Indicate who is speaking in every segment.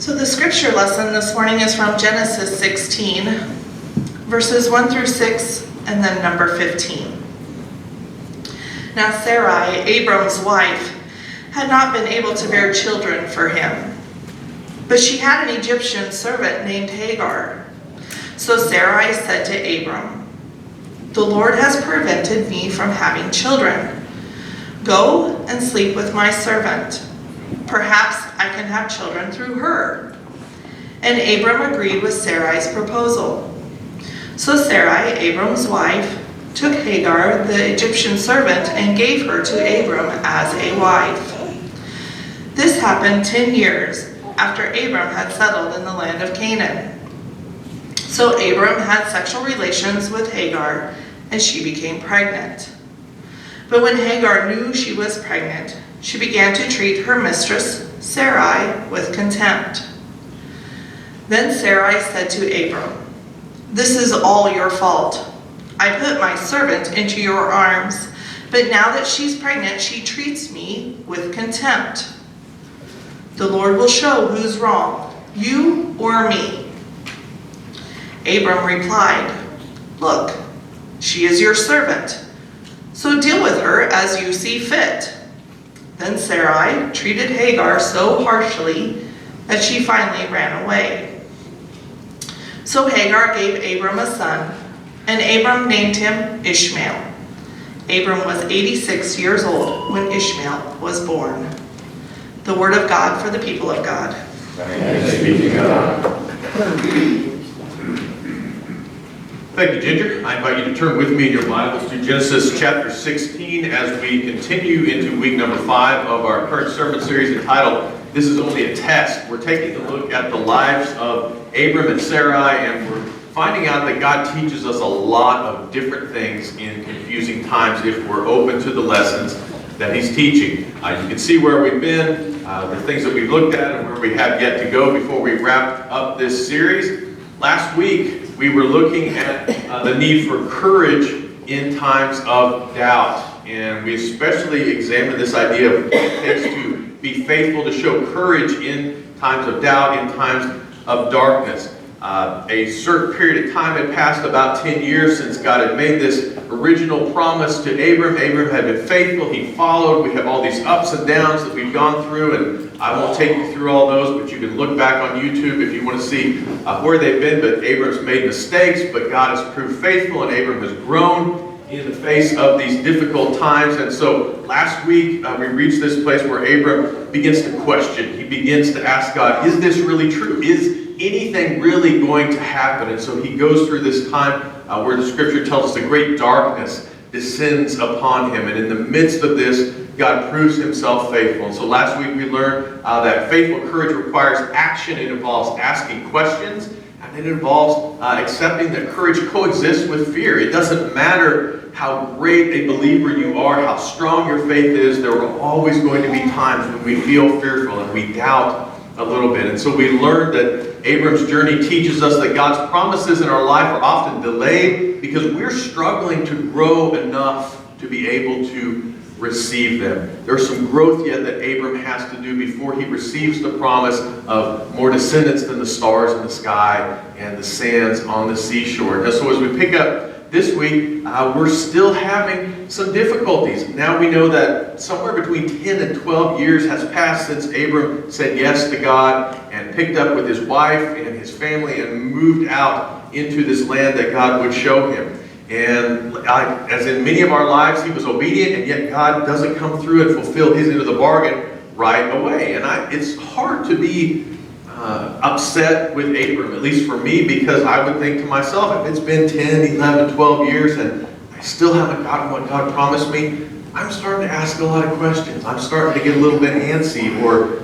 Speaker 1: So the scripture lesson this morning is from Genesis 16, verses 1 through 6, and then number 15. Now Sarai, Abram's wife, had not been able to bear children for him, but she had an Egyptian servant named Hagar. So Sarai said to Abram, "The Lord has prevented me from having children. Go and sleep with my servant. Perhaps I can have children through her." And Abram agreed with Sarai's proposal. So Sarai, Abram's wife, took Hagar, the Egyptian servant, and gave her to Abram as a wife. This happened 10 years after Abram had settled in the land of Canaan. So Abram had sexual relations with Hagar, and she became pregnant. But when Hagar knew she was pregnant, she began to treat her mistress, Sarai, with contempt. Then Sarai said to Abram, "This is all your fault. I put my servant into your arms, but now that she's pregnant, she treats me with contempt. The Lord will show who's wrong, you or me." Abram replied, "Look, she is your servant, so deal with her as you see fit." Then Sarai treated Hagar so harshly that she finally ran away. So Hagar gave Abram a son, and Abram named him Ishmael. Abram was 86 years old when Ishmael was born. The word of God for the people of God.
Speaker 2: Thanks be to God. Thank you, Ginger. I invite you to turn with me in your Bibles to Genesis chapter 16 as we continue into week number 5 of our current sermon series entitled, "This is Only a Test." We're taking a look at the lives of Abram and Sarai, and we're finding out that God teaches us a lot of different things in confusing times if we're open to the lessons that He's teaching. You can see where we've been, the things that we've looked at, and where we have yet to go before we wrap up this series. Last week, we were looking at the need for courage in times of doubt. And we especially examined this idea of what it takes to be faithful, to show courage in times of doubt, in times of darkness. A certain period of time had passed, about 10 years, since God had made this original promise to Abram. Abram had been faithful. He followed. We have all these ups and downs that we've gone through, and I won't take you through all those, but you can look back on YouTube if you want to see where they've been. But Abram's made mistakes, but God has proved faithful, and Abram has grown in the face of these difficult times. And so last week, we reached this place where Abram begins to question. He begins to ask God, is this really true? Is anything really going to happen? And so he goes through this time where the scripture tells us the great darkness descends upon him. And in the midst of this, God proves himself faithful. And so last week we learned that faithful courage requires action. It involves asking questions, and it involves accepting that courage coexists with fear. It doesn't matter how great a believer you are, how strong your faith is, there are always going to be times when we feel fearful and we doubt a little bit. And so we learned that Abram's journey teaches us that God's promises in our life are often delayed because we're struggling to grow enough to be able to receive them. There's some growth yet that Abram has to do before he receives the promise of more descendants than the stars in the sky and the sands on the seashore. And so as we pick up this week, we're still having some difficulties. Now we know that somewhere between 10 and 12 years has passed since Abram said yes to God and picked up with his wife and his family and moved out into this land that God would show him. And as in many of our lives, he was obedient, and yet God doesn't come through and fulfill his end of the bargain right away. And it's hard to be upset with Abram, at least for me, because I would think to myself, if it's been 10, 11, 12 years and I still haven't gotten what God promised me, I'm starting to ask a lot of questions. I'm starting to get a little bit antsy or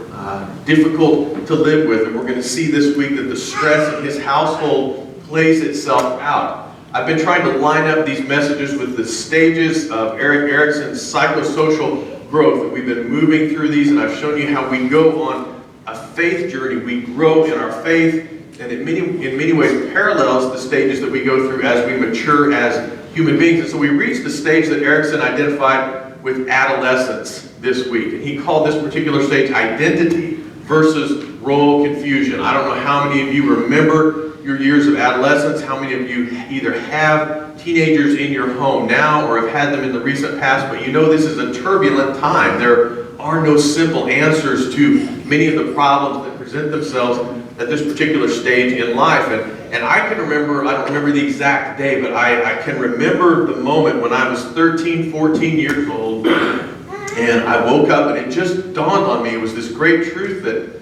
Speaker 2: difficult to live with. And we're going to see this week that the stress of his household plays itself out. I've been trying to line up these messages with the stages of Erik Erikson's psychosocial growth. And we've been moving through these, and I've shown you how we go on a faith journey. We grow in our faith, and in many ways parallels the stages that we go through as we mature as human beings. And so we reached the stage that Erikson identified with adolescence this week. And he called this particular stage identity versus royal confusion. I don't know how many of you remember your years of adolescence, how many of you either have teenagers in your home now or have had them in the recent past, but you know this is a turbulent time. There are no simple answers to many of the problems that present themselves at this particular stage in life. And I can remember, I don't remember the exact day, but I can remember the moment when I was 13, 14 years old, and I woke up and it just dawned on me, it was this great truth that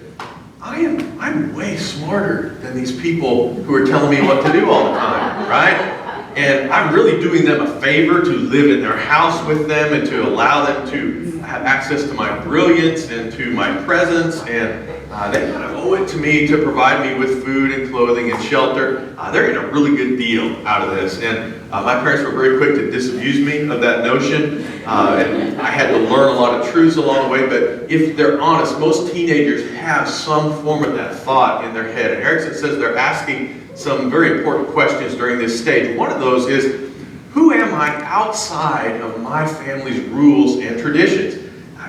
Speaker 2: I'm way smarter than these people who are telling me what to do all the time, right? And I'm really doing them a favor to live in their house with them and to allow them to have access to my brilliance and to my presence, and they kind of owe it to me to provide me with food and clothing and shelter. They're getting a really good deal out of this, and my parents were very quick to disabuse me of that notion, and I had to learn a lot of truths along the way. But if they're honest, most teenagers have some form of that thought in their head, and Erickson says they're asking some very important questions during this stage. One of those is, who am I outside of my family's rules and traditions?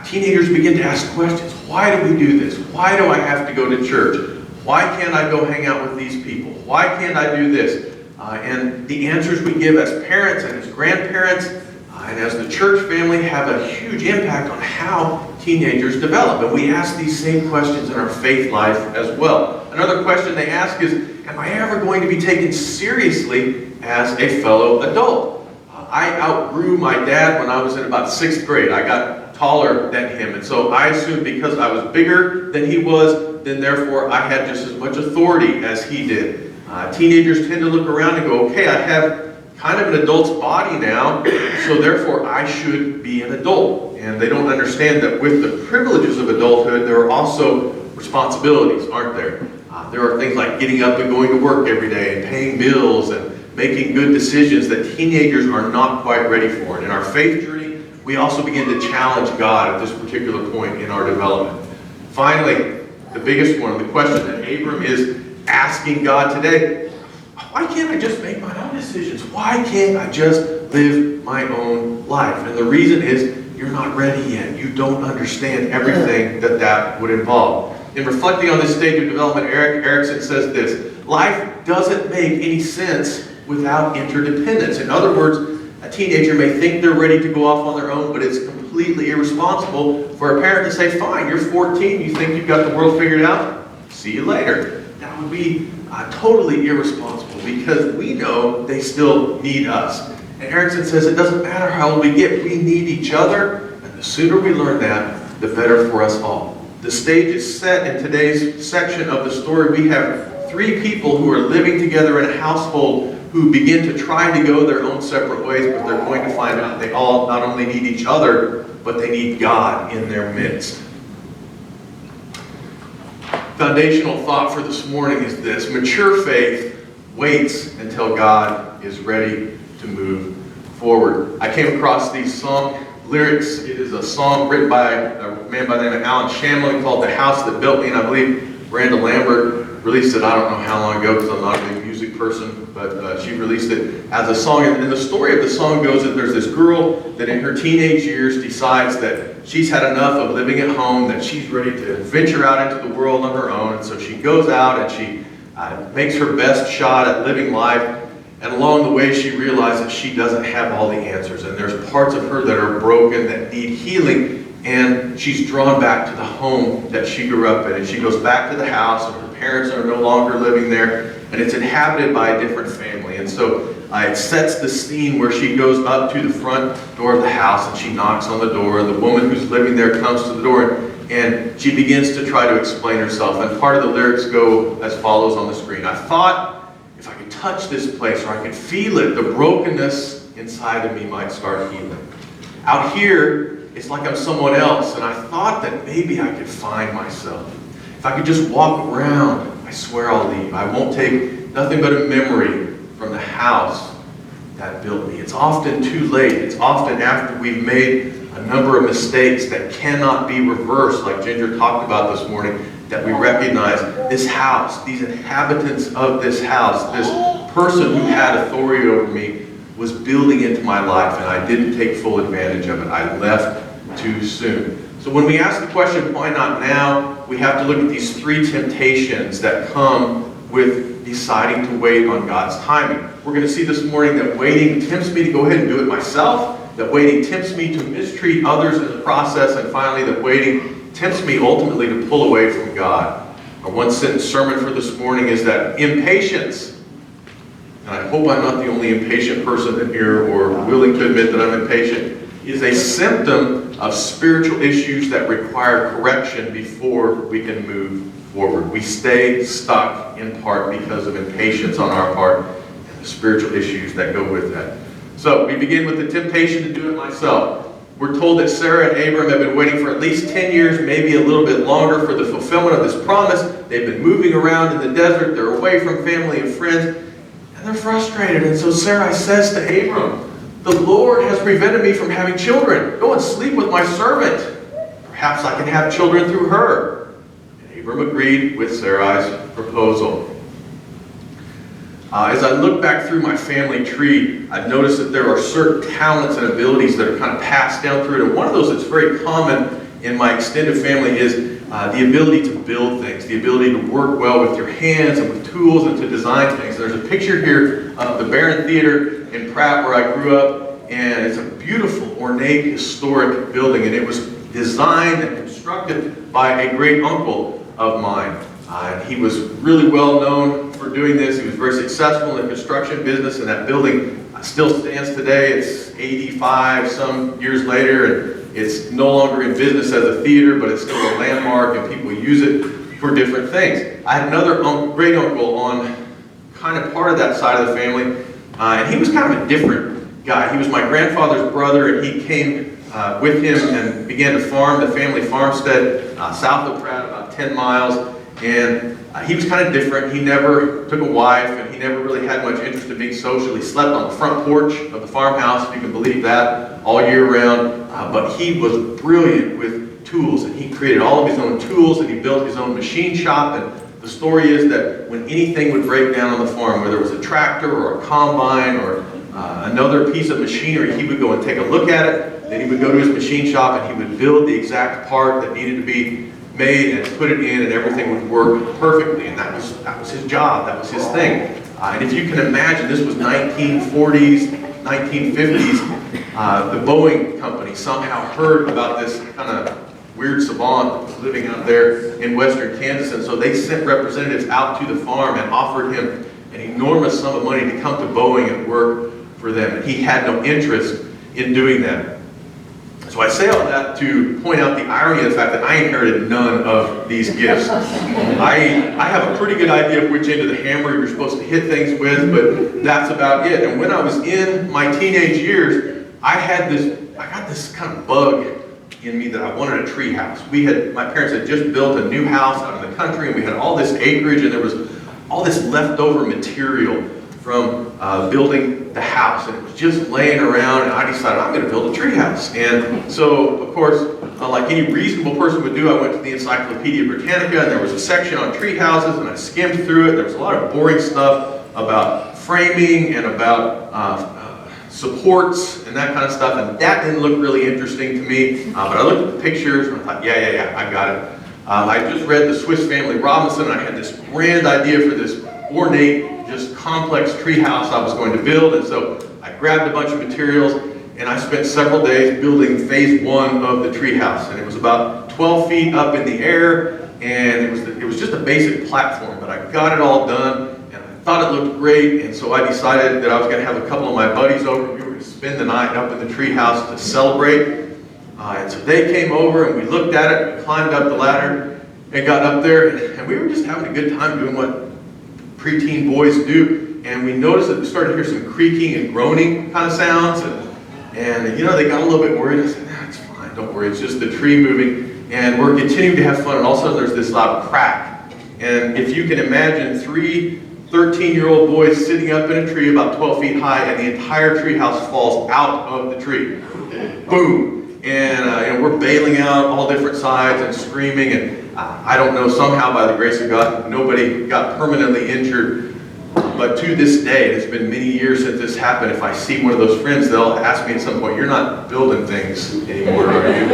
Speaker 2: Teenagers begin to ask questions. Why do we do this? Why do I have to go to church? Why can't I go hang out with these people? Why can't I do this? And the answers we give as parents and as grandparents and as the church family have a huge impact on how teenagers develop. And we ask these same questions in our faith life as well. Another question they ask is, am I ever going to be taken seriously as a fellow adult? I outgrew my dad when I was in about 6th grade. I got taller than him, and so I assumed because I was bigger than he was, then therefore I had just as much authority as he did. Teenagers tend to look around and go, okay, I have kind of an adult's body now, so therefore I should be an adult. And they don't understand that with the privileges of adulthood, there are also responsibilities, aren't there? There are things like getting up and going to work every day and paying bills and making good decisions that teenagers are not quite ready for. And in our faith journey, we also begin to challenge God at this particular point in our development. Finally, the biggest one, the question that Abram is asking God today, why can't I just make my own decisions? Why can't I just live my own life? And the reason is, you're not ready yet. You don't understand everything that would involve. In reflecting on this stage of development, Erickson says this: life doesn't make any sense without interdependence. In other words, a teenager may think they're ready to go off on their own, but it's completely irresponsible for a parent to say, fine, you're 14, you think you've got the world figured out? See you later. That would be totally irresponsible, because we know they still need us. And Erickson says it doesn't matter how old we get, we need each other, and the sooner we learn that, the better for us all. The stage is set in today's section of the story. We have 3 people who are living together in a household who begin to try to go their own separate ways, but they're going to find out they all not only need each other, but they need God in their midst. Foundational thought for this morning is this: mature faith waits until God is ready to move forward. I came across these song lyrics. It is a song written by a man by the name of Alan Shamlin called "The House That Built Me," and I believe Miranda Lambert released it, I don't know how long ago, because I'm not a big music person, but she released it as a song. And the story of the song goes that there's this girl that in her teenage years decides that she's had enough of living at home, that she's ready to venture out into the world on her own. And so she goes out and she makes her best shot at living life. And along the way, she realizes she doesn't have all the answers. And there's parts of her that are broken, that need healing. And she's drawn back to the home that she grew up in. And she goes back to the house, and her parents are no longer living there. And it's inhabited by a different family. And so it sets the scene where she goes up to the front door of the house, and she knocks on the door. And the woman who's living there comes to the door, and she begins to try to explain herself. And part of the lyrics go as follows on the screen: I thought if I could touch this place, or I could feel it, the brokenness inside of me might start healing. Out here, it's like I'm someone else, and I thought that maybe I could find myself. If I could just walk around, I swear I'll leave. I won't take nothing but a memory from the house that built me. It's often too late. It's often after we've made a number of mistakes that cannot be reversed, like Ginger talked about this morning, that we recognize this house, these inhabitants of this house, this person who had authority over me was building into my life, and I didn't take full advantage of it. I left too soon. So when we ask the question, why not now, we have to look at these three temptations that come with deciding to wait on God's timing. We're going to see this morning that waiting tempts me to go ahead and do it myself, that waiting tempts me to mistreat others in the process, and finally that waiting tempts me ultimately to pull away from God. Our one-sentence sermon for this morning is that impatience, and I hope I'm not the only impatient person in here or willing to admit that I'm impatient, is a symptom of spiritual issues that require correction before we can move forward. We stay stuck in part because of impatience on our part and the spiritual issues that go with that. So we begin with the temptation to do it myself. We're told that Sarah and Abram have been waiting for at least 10 years, maybe a little bit longer, for the fulfillment of this promise. They've been moving around in the desert. They're away from family and friends, and they're frustrated. And so Sarai says to Abram, "The Lord has prevented me from having children. Go and sleep with my servant. Perhaps I can have children through her." And Abram agreed with Sarai's proposal. As I look back through my family tree, I've noticed that there are certain talents and abilities that are kind of passed down through it. And one of those that's very common in my extended family is the ability to build things, the ability to work well with your hands and with tools and to design things. There's a picture here of the Barron Theater in Pratt where I grew up, and it's a beautiful, ornate, historic building, and it was designed and constructed by a great uncle of mine. And he was really well known for doing this. He was very successful in the construction business, and that building still stands today. It's 85 some years later, and it's no longer in business as a theater, but it's still a landmark, and people use it for different things. I had another great uncle on kind of part of that side of the family, and he was kind of a different guy. He was my grandfather's brother, and he came with him and began to farm the family farmstead south of Pratt, about 10 miles. And he was kind of different. He never took a wife, and he never really had much interest in being social. He slept on the front porch of the farmhouse, if you can believe that, all year round. But he was brilliant with tools, and he created all of his own tools, and he built his own machine shop. And the story is that when anything would break down on the farm, whether it was a tractor or a combine or another piece of machinery, he would go and take a look at it. Then he would go to his machine shop, and he would build the exact part that needed to be made and put it in, and everything would work perfectly. And that was his job. That was his thing. And if you can imagine, this was 1940s, 1950s. The Boeing company somehow heard about this kind of weird savant that was living out there in western Kansas, and so they sent representatives out to the farm and offered him an enormous sum of money to come to Boeing and work for them. And he had no interest in doing that. So I say all that to point out the irony of the fact that I inherited none of these gifts. I have a pretty good idea of which end of the hammer you're supposed to hit things with, but that's about it. And when I was in my teenage years, I got this kind of bug in me that I wanted a tree house. My parents had just built a new house out in the country, and we had all this acreage, and there was all this leftover material from building the house, and it was just laying around, and I decided I'm going to build a tree house. And so, of course, like any reasonable person would do, I went to the Encyclopedia Britannica, and there was a section on tree houses, and I skimmed through it. There was a lot of boring stuff about framing and about supports and that kind of stuff, and that didn't look really interesting to me. But I looked at the pictures, and I thought, yeah, I got it. I just read The Swiss Family Robinson, and I had this grand idea for this ornate, just complex tree house I was going to build. And so I grabbed a bunch of materials, and I spent several days building phase one of the tree house. And it was about 12 feet up in the air, and it was just a basic platform, but I got it all done, and I thought it looked great. And so I decided that I was going to have a couple of my buddies over. We were going to spend the night up in the tree house to celebrate. And so they came over, and we looked at it, we climbed up the ladder, and got up there, and we were just having a good time doing what preteen boys do. And we noticed that we started to hear some creaking and groaning kind of sounds, and you know, they got a little bit worried. I said, "Nah, it's fine, don't worry, it's just the tree moving." And we're continuing to have fun, and all of a sudden there's this loud crack. And if you can imagine 3 13-year-old boys sitting up in a tree about 12 feet high, and the entire tree house falls out of the tree. Boom! And we're bailing out all different sides and screaming, and I don't know, somehow by the grace of God, nobody got permanently injured. But to this day, it's been many years since this happened. If I see one of those friends, they'll ask me at some point, "You're not building things anymore, are you?"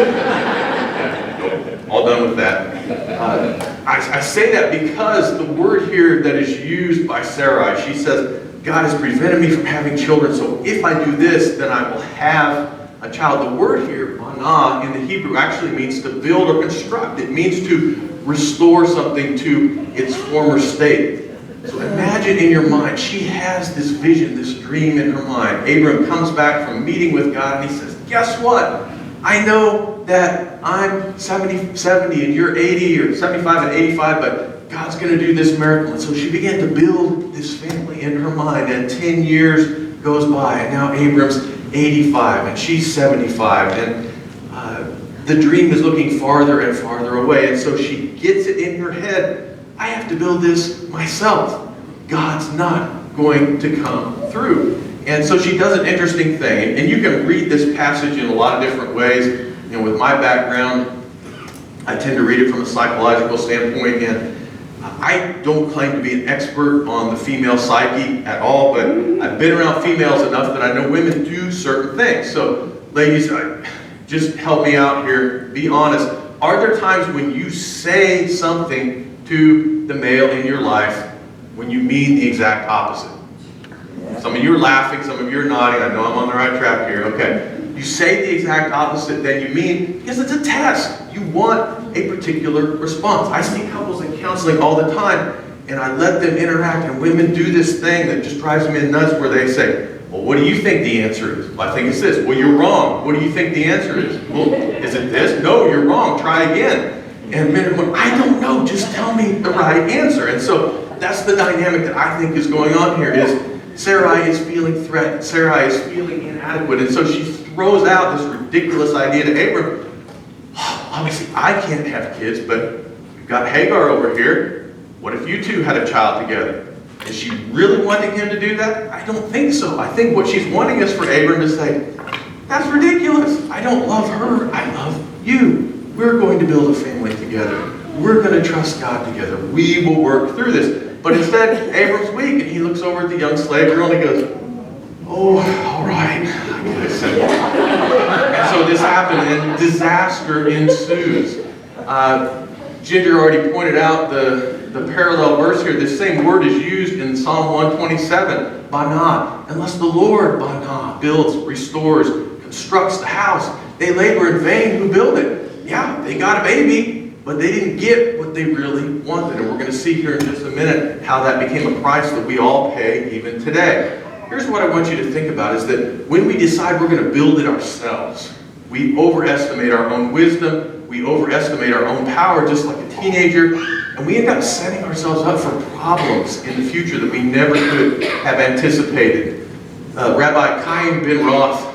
Speaker 2: All done with that. I say that because the word here that is used by Sarai, she says, God has prevented me from having children, so if I do this, then I will have a child. The word here, banah, in the Hebrew actually means to build or construct. It means to restore something to its former state. So imagine in your mind, she has this vision, this dream in her mind. Abram comes back from meeting with God and he says, guess what? I know that I'm 70 and you're 80 or 75 and 85, but God's going to do this miracle. And so she began to build this family in her mind. And 10 years goes by and now Abram's 85 and she's 75. And the dream is looking farther and farther away. And so she gets it in her head, I have to build this myself. God's not going to come through. And so she does an interesting thing. And you can read this passage in a lot of different ways. You know, with my background, I tend to read it from a psychological standpoint. And I don't claim to be an expert on the female psyche at all, but I've been around females enough that I know women do certain things. So ladies, just help me out here. Be honest. Are there times when you say something to the male in your life when you mean the exact opposite? Some of you are laughing, some of you are nodding. I know I'm on the right track here. Okay. You say the exact opposite than you mean because it's a test. You want a particular response. I see couples in counseling all the time, and I let them interact, and women do this thing that just drives me nuts where they say, well, what do you think the answer is? Well, I think it's this. Well, you're wrong. What do you think the answer is? Well, is it this? No, you're wrong. Try again. And men are going, I don't know. Just tell me the right answer. And so that's the dynamic that I think is going on here is Sarai is feeling threatened. Sarai is feeling inadequate. And so she throws out this ridiculous idea to Abram. Obviously, I can't have kids, but we've got Hagar over here. What if you two had a child together? Is she really wanting him to do that? I don't think so. I think what she's wanting is for Abram to say, that's ridiculous. I don't love her. I love you. We're going to build a family together. We're going to trust God together. We will work through this. But instead, Abram's weak, and he looks over at the young slave girl and he goes, oh, all right, I guess. And so this happened, and disaster ensues. Ginger already pointed out the parallel verse here. This same word is used in Psalm 127, banah. Unless the Lord, banah, builds, restores, constructs the house, they labor in vain who build it. Yeah, they got a baby, but they didn't get what they really wanted. And we're going to see here in just a minute how that became a price that we all pay even today. Here's what I want you to think about is that when we decide we're going to build it ourselves, we overestimate our own wisdom, we overestimate our own power just like a teenager, and we end up setting ourselves up for problems in the future that we never could have anticipated. Rabbi Chaim Ben Roth,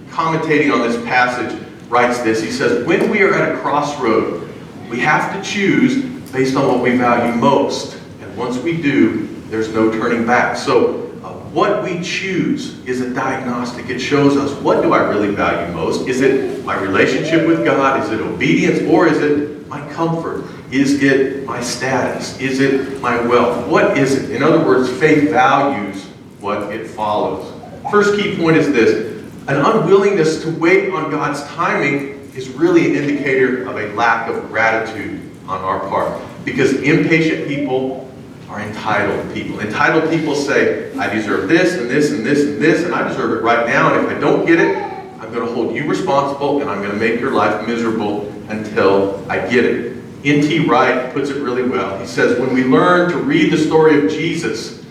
Speaker 2: commentating on this passage, writes this. He says, when we are at a crossroad, we have to choose based on what we value most. And once we do, there's no turning back. So what we choose is a diagnostic. It shows us, what do I really value most? Is it my relationship with God? Is it obedience? Or is it my comfort? Is it my status? Is it my wealth? What is it? In other words, faith values what it follows. First key point is this. An unwillingness to wait on God's timing is really an indicator of a lack of gratitude on our part. Because impatient people are entitled people. Entitled people say, I deserve this and this and this and this, and I deserve it right now, and if I don't get it, I'm going to hold you responsible, and I'm going to make your life miserable until I get it. N.T. Wright puts it really well. He says, when we learn to read the story of Jesus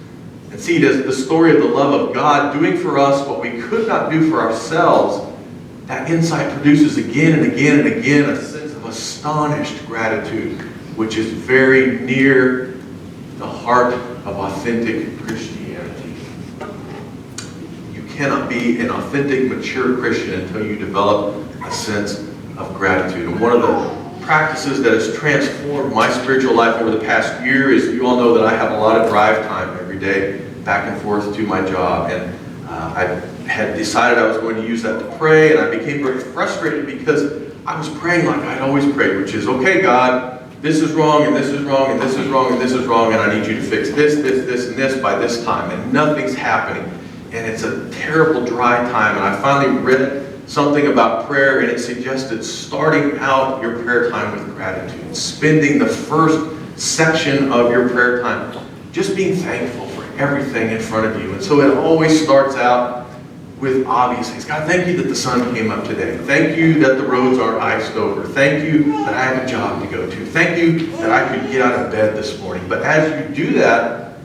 Speaker 2: and see it as the story of the love of God doing for us what we could not do for ourselves, that insight produces again and again and again a sense of astonished gratitude, which is very near the heart of authentic Christianity. You cannot be an authentic, mature Christian until you develop a sense of gratitude. And one of the practices that has transformed my spiritual life over the past year is, you all know that I have a lot of drive time every day back and forth to my job. And I had decided I was going to use that to pray, and I became very frustrated because I was praying like I'd always prayed, which is, okay, God, this is wrong, and this is wrong, and this is wrong, and this is wrong, and I need you to fix this, this, this, and this by this time, and nothing's happening. And it's a terrible dry time, and I finally read something about prayer, and it suggested starting out your prayer time with gratitude, spending the first section of your prayer time just being thankful for everything in front of you. And so it always starts out with obvious things. God, thank you that the sun came up today. Thank you that the roads aren't iced over. Thank you that I have a job to go to. Thank you that I could get out of bed this morning. But as you do that,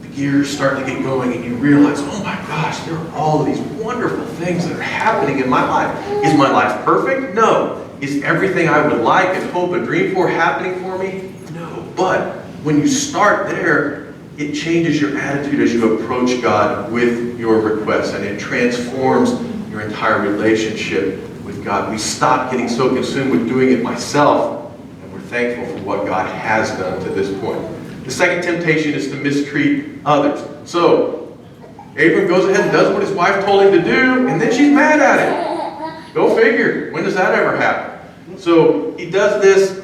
Speaker 2: the gears start to get going and you realize, oh my gosh, there are all of these wonderful things that are happening in my life. Is my life perfect? No. Is everything I would like and hope and dream for happening for me? No. But when you start there, it changes your attitude as you approach God with your requests, and it transforms your entire relationship with God. We stop getting so consumed with doing it myself, and we're thankful for what God has done to this point. The second temptation is to mistreat others. So, Abram goes ahead and does what his wife told him to do, and then she's mad at him. Go figure. When does that ever happen? So, he does this.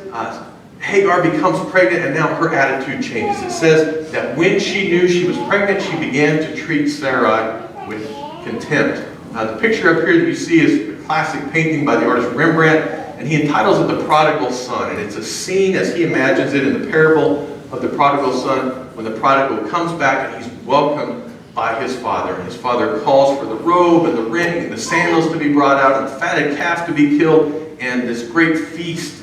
Speaker 2: Hagar becomes pregnant, and now her attitude changes. It says that when she knew she was pregnant, she began to treat Sarai with contempt. The picture up here that you see is a classic painting by the artist Rembrandt, and he entitles it The Prodigal Son. And it's a scene as he imagines it in the parable of the prodigal son, when the prodigal comes back and he's welcomed by his father. And his father calls for the robe and the ring and the sandals to be brought out and the fatted calf to be killed and this great feast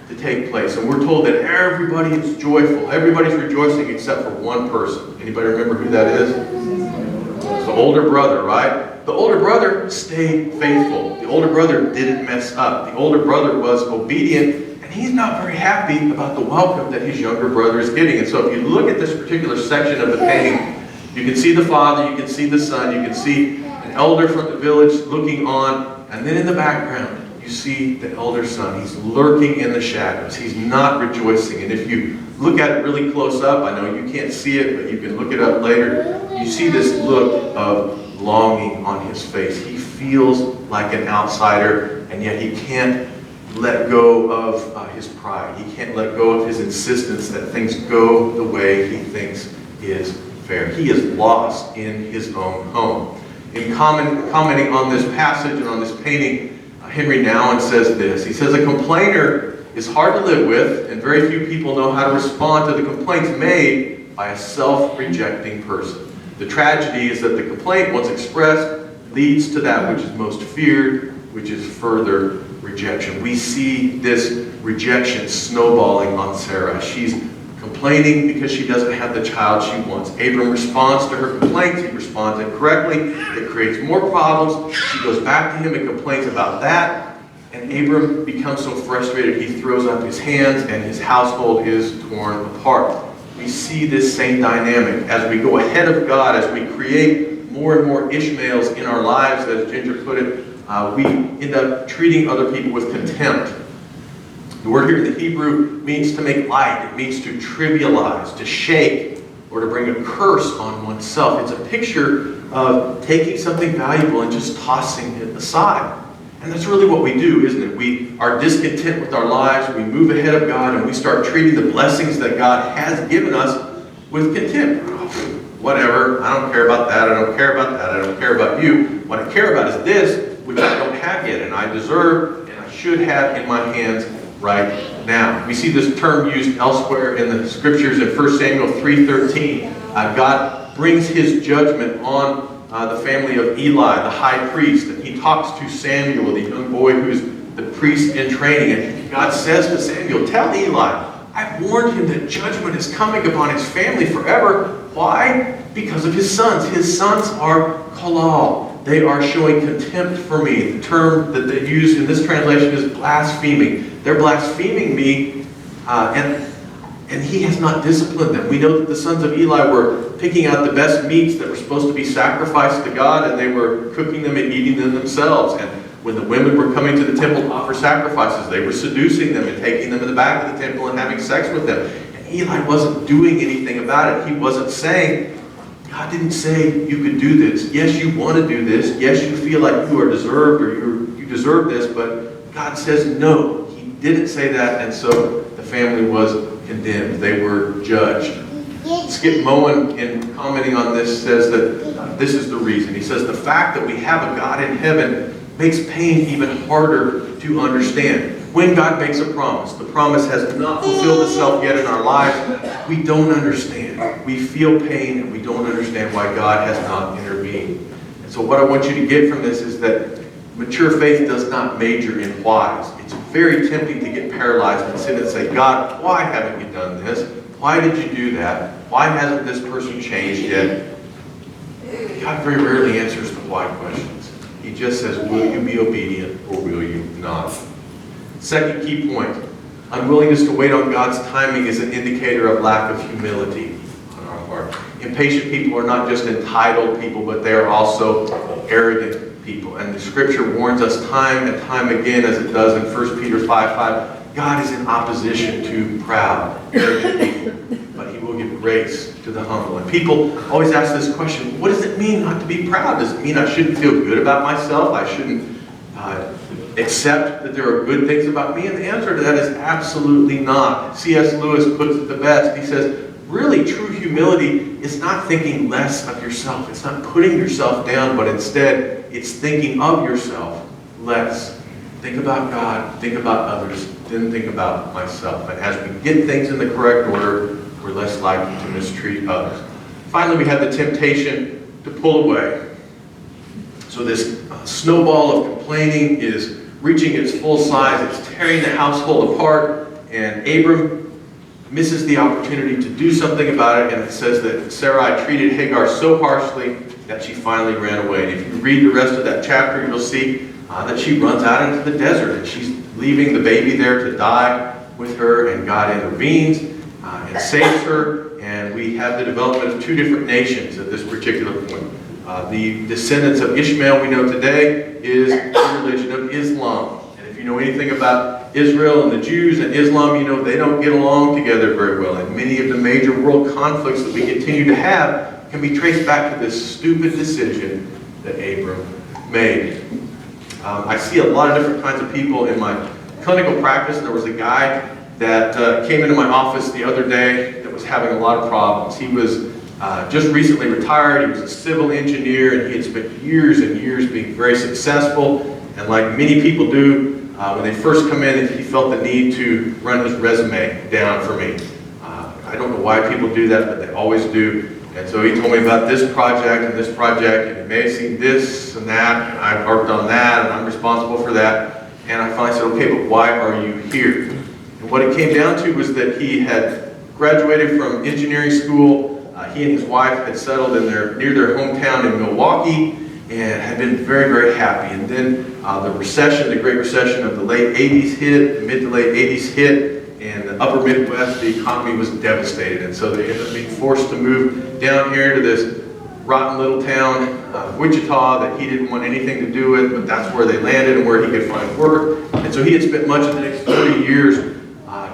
Speaker 2: to take place. And we're told that everybody is joyful. Everybody's rejoicing except for one person. Anybody remember who that is? It's the older brother, right? The older brother stayed faithful. The older brother didn't mess up. The older brother was obedient, and he's not very happy about the welcome that his younger brother is getting. And so if you look at this particular section of the painting, you can see the father, you can see the son, you can see an elder from the village looking on, and then in the background, you see the elder son. He's lurking in the shadows. He's not rejoicing. And if you look at it really close up, I know you can't see it, but you can look it up later, you see this look of longing on his face. He feels like an outsider, and yet he can't let go of his pride. He can't let go of his insistence that things go the way he thinks is fair. He is lost in his own home. In commenting on this passage and on this painting, Henry Nouwen says this. He says, a complainer is hard to live with, and very few people know how to respond to the complaints made by a self-rejecting person. The tragedy is that the complaint, once expressed, leads to that which is most feared, which is further rejection. We see this rejection snowballing on Sarah. She's complaining because she doesn't have the child she wants. Abram responds to her complaints. He responds incorrectly. It creates more problems. She goes back to him and complains about that. And Abram becomes so frustrated he throws up his hands and his household is torn apart. We see this same dynamic as we go ahead of God, as we create more and more Ishmaels in our lives, as Ginger put it, we end up treating other people with contempt. The word here in the Hebrew means to make light. It means to trivialize, to shake, or to bring a curse on oneself. It's a picture of taking something valuable and just tossing it aside. And that's really what we do, isn't it? We are discontent with our lives, we move ahead of God, and we start treating the blessings that God has given us with contempt. Oh, whatever, I don't care about that, I don't care about that, I don't care about you. What I care about is this, which I don't have yet, and I deserve, and I should have in my hands right now. We see this term used elsewhere in the scriptures in 1 Samuel 3:13. God brings his judgment on the family of Eli, the high priest, and he talks to Samuel, the young boy who's the priest in training, and God says to Samuel, tell Eli, I've warned him that judgment is coming upon his family forever. Why? Because of his sons. His sons are kolal. They are showing contempt for me. The term that they use in this translation is blaspheming. They're blaspheming me, and he has not disciplined them. We know that the sons of Eli were picking out the best meats that were supposed to be sacrificed to God, and they were cooking them and eating them themselves. And when the women were coming to the temple to offer sacrifices, they were seducing them and taking them in the back of the temple and having sex with them. And Eli wasn't doing anything about it. He wasn't saying, God didn't say you could do this. Yes, you want to do this. Yes, you feel like you are deserved or you deserve this, but God says no. He didn't say that, and so the family was condemned. They were judged. Skip Moen, in commenting on this, says that this is the reason. He says, the fact that we have a God in heaven makes pain even harder to understand. When God makes a promise, the promise has not fulfilled itself yet in our lives, we don't understand. We feel pain and we don't understand why God has not intervened. And so what I want you to get from this is that mature faith does not major in whys. It's very tempting to get paralyzed and sit and say, God, why haven't you done this? Why did you do that? Why hasn't this person changed yet? God very rarely answers the why questions. He just says, will you be obedient or will you not? Second key point, unwillingness to wait on God's timing is an indicator of lack of humility on our part. Impatient people are not just entitled people, but they are also arrogant people. And the scripture warns us time and time again, as it does in 1 Peter 5:5, God is in opposition to proud, arrogant people, but he will give grace to the humble. And people always ask this question, what does it mean not to be proud? Does it mean I shouldn't feel good about myself? I shouldn't accept that there are good things about me? And the answer to that is absolutely not. C.S. Lewis puts it the best. He says, really true humility is not thinking less of yourself. It's not putting yourself down, but instead it's thinking of yourself less. Think about God, think about others, then think about myself. And as we get things in the correct order, we're less likely to mistreat others. Finally, we have the temptation to pull away. So this snowball of complaining is reaching its full size. It's tearing the household apart. And Abram misses the opportunity to do something about it. And it says that Sarai treated Hagar so harshly that she finally ran away. And if you read the rest of that chapter, you'll see that she runs out into the desert. And she's leaving the baby there to die with her. And God intervenes and saves her. And we have the development of two different nations at this particular point. The descendants of Ishmael we know today is the religion of Islam. And if you know anything about Israel and the Jews and Islam, you know they don't get along together very well. And many of the major world conflicts that we continue to have can be traced back to this stupid decision that Abram made. I see a lot of different kinds of people in my clinical practice. There was a guy that came into my office the other day that was having a lot of problems. He was just recently retired. He was a civil engineer, and he had spent years and years being very successful. And like many people do, when they first come in, he felt the need to run his resume down for me. I don't know why people do that, but they always do. And so he told me about this project, and it may have seen this and that, and I've worked on that, and I'm responsible for that. And I finally said, okay, but why are you here? And what it came down to was that he had graduated from engineering school. He and his wife had settled near their hometown in Milwaukee and had been very, very happy. And then the recession, the Great Recession of the late 80s hit, the mid to late 80s hit, and the upper Midwest, the economy was devastated. And so they ended up being forced to move down here to this rotten little town, Wichita, that he didn't want anything to do with, but that's where they landed and where he could find work. And so he had spent much of the next 30 years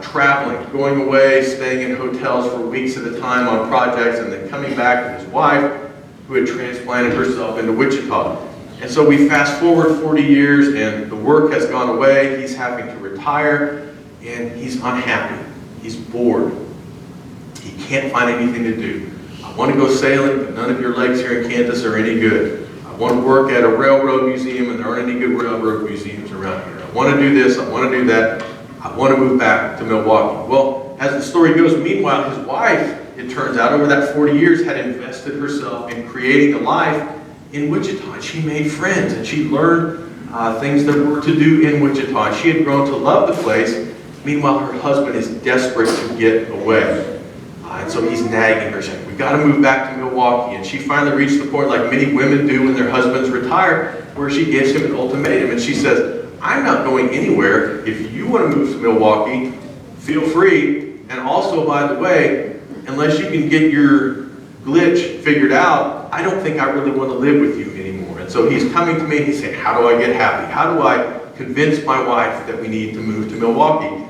Speaker 2: traveling, going away, staying in hotels for weeks at a time on projects, and then coming back with his wife, who had transplanted herself into Wichita. And so we fast forward 40 years, and the work has gone away. He's having to retire, and he's unhappy. He's bored. He can't find anything to do. I want to go sailing, but none of your lakes here in Kansas are any good. I want to work at a railroad museum, and there aren't any good railroad museums around here. I want to do this, I want to do that. I want to move back to Milwaukee. Well, as the story goes, meanwhile, his wife, it turns out, over that 40 years, had invested herself in creating a life in Wichita. And she made friends, and she learned things that were to do in Wichita. And she had grown to love the place. Meanwhile, her husband is desperate to get away. And so he's nagging her, saying, we got to move back to Milwaukee. And she finally reached the point, like many women do when their husbands retire, where she gives him an ultimatum. And she says, I'm not going anywhere. If you want to move to Milwaukee, feel free. And also, by the way, unless you can get your glitch figured out, I don't think I really want to live with you anymore. And so he's coming to me and he's saying, how do I get happy? How do I convince my wife that we need to move to Milwaukee?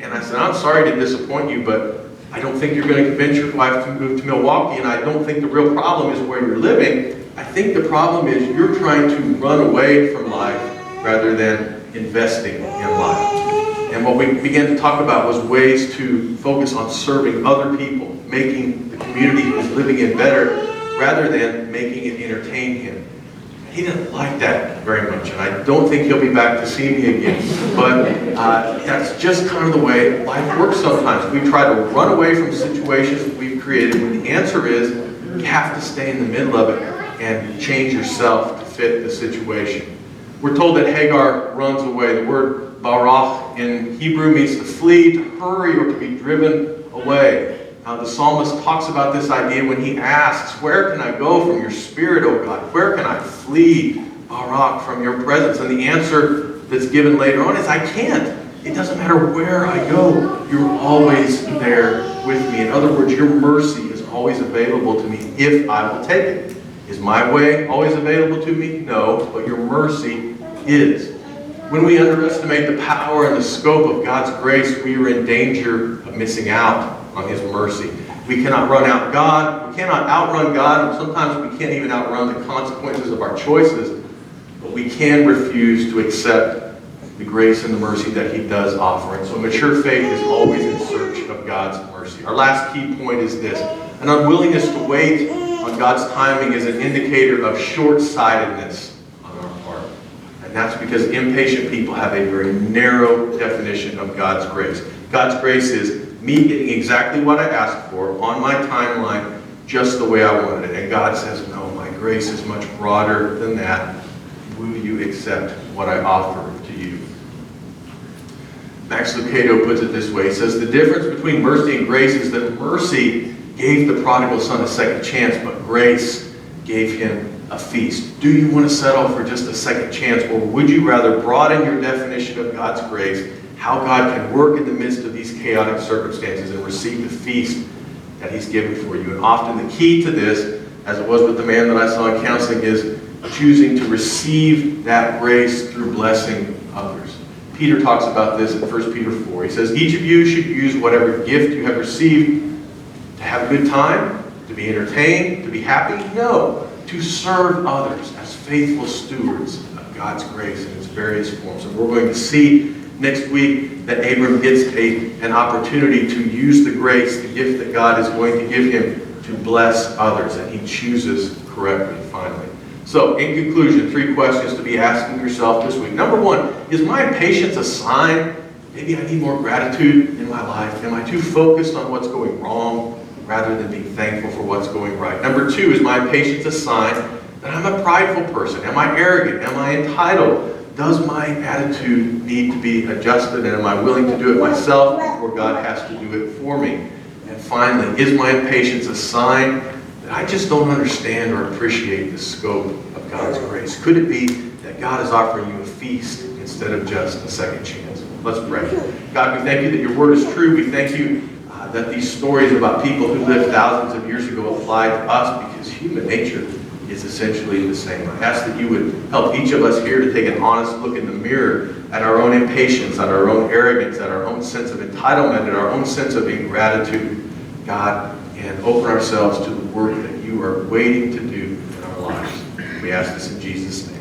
Speaker 2: And I said, I'm sorry to disappoint you, but I don't think you're going to convince your wife to move to Milwaukee, and I don't think the real problem is where you're living. I think the problem is you're trying to run away from life rather than investing in life. And what we began to talk about was ways to focus on serving other people, making the community he was living in better, rather than making it entertain him. He didn't like that very much, and I don't think he'll be back to see me again. But that's just kind of the way life works sometimes. We try to run away from situations we've created when the answer is you have to stay in the middle of it and change yourself to fit the situation. We're told that Hagar runs away. The word barach in Hebrew means to flee, to hurry, or to be driven away. The psalmist talks about this idea when he asks, where can I go from your spirit, O God? Where can I flee, barach, from your presence? And the answer that's given later on is, I can't. It doesn't matter where I go. You're always there with me. In other words, your mercy is always available to me if I will take it. Is my way always available to me? No, but your mercy is. When we underestimate the power and the scope of God's grace, we are in danger of missing out on His mercy. We cannot run out God. We cannot outrun God, and sometimes we can't even outrun the consequences of our choices, but we can refuse to accept the grace and the mercy that He does offer. And so mature faith is always in search of God's mercy. Our last key point is this: an unwillingness to wait on God's timing is an indicator of short-sightedness on our part. And that's because impatient people have a very narrow definition of God's grace. God's grace is me getting exactly what I asked for on my timeline, just the way I wanted it. And God says, no, my grace is much broader than that. Will you accept what I offer to you? Max Lucado puts it this way. He says, the difference between mercy and grace is that mercy gave the prodigal son a second chance, but grace gave him a feast. Do you want to settle for just a second chance, or would you rather broaden your definition of God's grace, how God can work in the midst of these chaotic circumstances, and receive the feast that He's given for you? And often the key to this, as it was with the man that I saw in counseling, is choosing to receive that grace through blessing others. Peter talks about this in 1 Peter 4. He says, each of you should use whatever gift you have received to have a good time, to be entertained, to be happy? No, to serve others as faithful stewards of God's grace in its various forms. And we're going to see next week that Abram gets an opportunity to use the grace, the gift that God is going to give him, to bless others, and he chooses correctly finally. So, in conclusion, 3 questions to be asking yourself this week. Number 1, is my impatience a sign maybe I need more gratitude in my life? Am I too focused on what's going wrong rather than being thankful for what's going right? Number 2, is my impatience a sign that I'm a prideful person? Am I arrogant? Am I entitled? Does my attitude need to be adjusted, and am I willing to do it myself before God has to do it for me? And finally, is my impatience a sign that I just don't understand or appreciate the scope of God's grace? Could it be that God is offering you a feast instead of just a second chance? Let's pray. God, we thank you that your word is true. We thank you that these stories about people who lived thousands of years ago apply to us, because human nature is essentially the same. I ask that you would help each of us here to take an honest look in the mirror at our own impatience, at our own arrogance, at our own sense of entitlement, at our own sense of ingratitude, God, and open ourselves to the work that you are waiting to do in our lives. We ask this in Jesus' name.